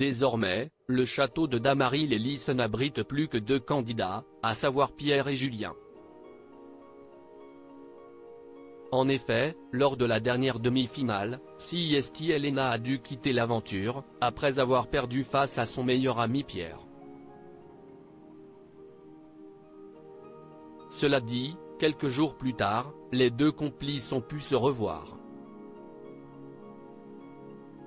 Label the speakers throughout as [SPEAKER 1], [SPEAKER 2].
[SPEAKER 1] Désormais, le château de Damary-les-Lys n'abrite plus que 2 candidats, à savoir Pierre et Julien. En effet, lors de la dernière demi-finale, CIST Elena a dû quitter l'aventure, après avoir perdu face à son meilleur ami Pierre. Cela dit, quelques jours plus tard, les 2 complices ont pu se revoir.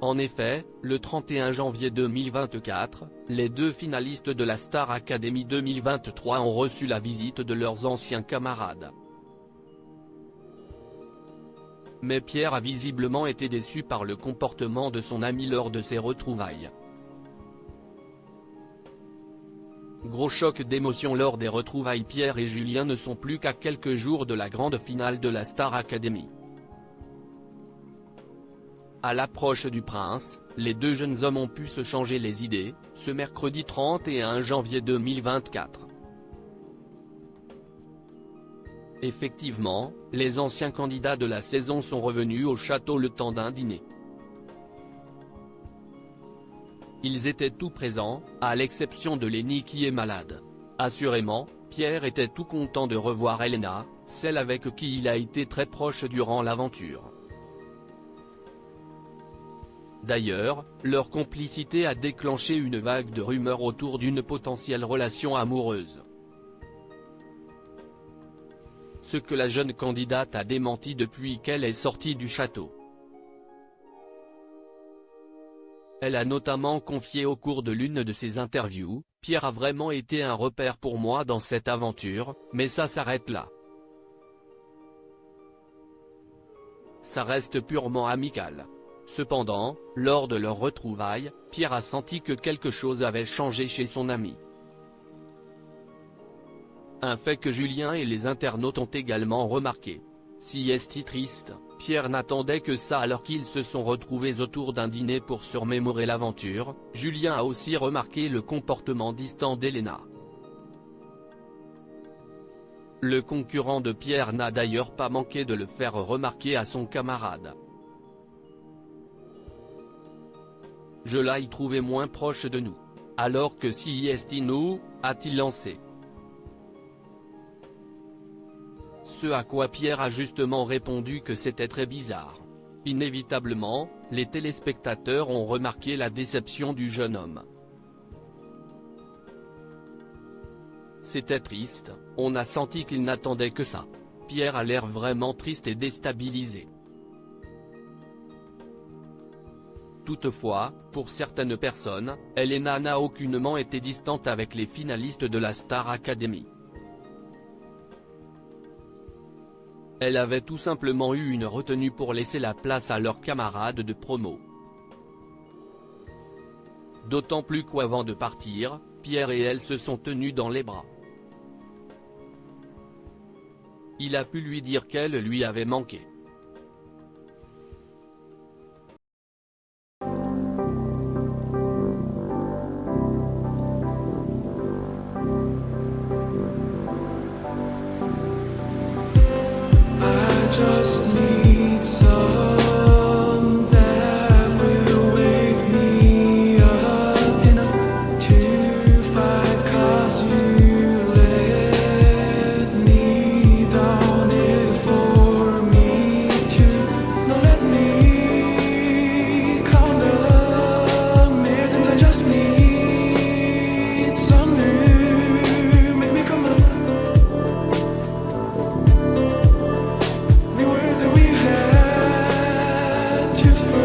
[SPEAKER 1] En effet, le 31 janvier 2024, les 2 finalistes de la Star Academy 2023 ont reçu la visite de leurs anciens camarades. Mais Pierre a visiblement été déçu par le comportement de son ami lors de ces retrouvailles. Gros choc d'émotion lors des retrouvailles. Pierre et Julien ne sont plus qu'à quelques jours de la grande finale de la Star Academy. À l'approche du prince, les 2 jeunes hommes ont pu se changer les idées, ce mercredi 31 janvier 2024. Effectivement, les anciens candidats de la saison sont revenus au château le temps d'un dîner. Ils étaient tout présents, à l'exception de Lenny qui est malade. Assurément, Pierre était tout content de revoir Elena, celle avec qui il a été très proche durant l'aventure. D'ailleurs, leur complicité a déclenché une vague de rumeurs autour d'une potentielle relation amoureuse. Ce que la jeune candidate a démenti depuis qu'elle est sortie du château. Elle a notamment confié au cours de l'une de ses interviews, « Pierre a vraiment été un repère pour moi dans cette aventure, mais ça s'arrête là. Ça reste purement amical. » Cependant, lors de leur retrouvailles, Pierre a senti que quelque chose avait changé chez son ami. Un fait que Julien et les internautes ont également remarqué. Si est triste, Pierre n'attendait que ça alors qu'ils se sont retrouvés autour d'un dîner pour se remémorer l'aventure. Julien a aussi remarqué le comportement distant d'Elena. Le concurrent de Pierre n'a d'ailleurs pas manqué de le faire remarquer à son camarade. Je l'ai trouvé moins proche de nous. Alors que CIST nous, a-t-il lancé. Ce à quoi Pierre a justement répondu que c'était très bizarre. Inévitablement, les téléspectateurs ont remarqué la déception du jeune homme. C'était triste, on a senti qu'il n'attendait que ça. Pierre a l'air vraiment triste et déstabilisé. Toutefois, pour certaines personnes, Elena n'a aucunement été distante avec les finalistes de la Star Academy. Elle avait tout simplement eu une retenue pour laisser la place à leurs camarades de promo. D'autant plus qu'avant de partir, Pierre et elle se sont tenus dans les bras. Il a pu lui dire qu'elle lui avait manqué.
[SPEAKER 2] Just need some that will wake me up enough to fight, 'cause you let me down it for me to. Now let me count the minutes. I just need some new, make me come up. We had to first.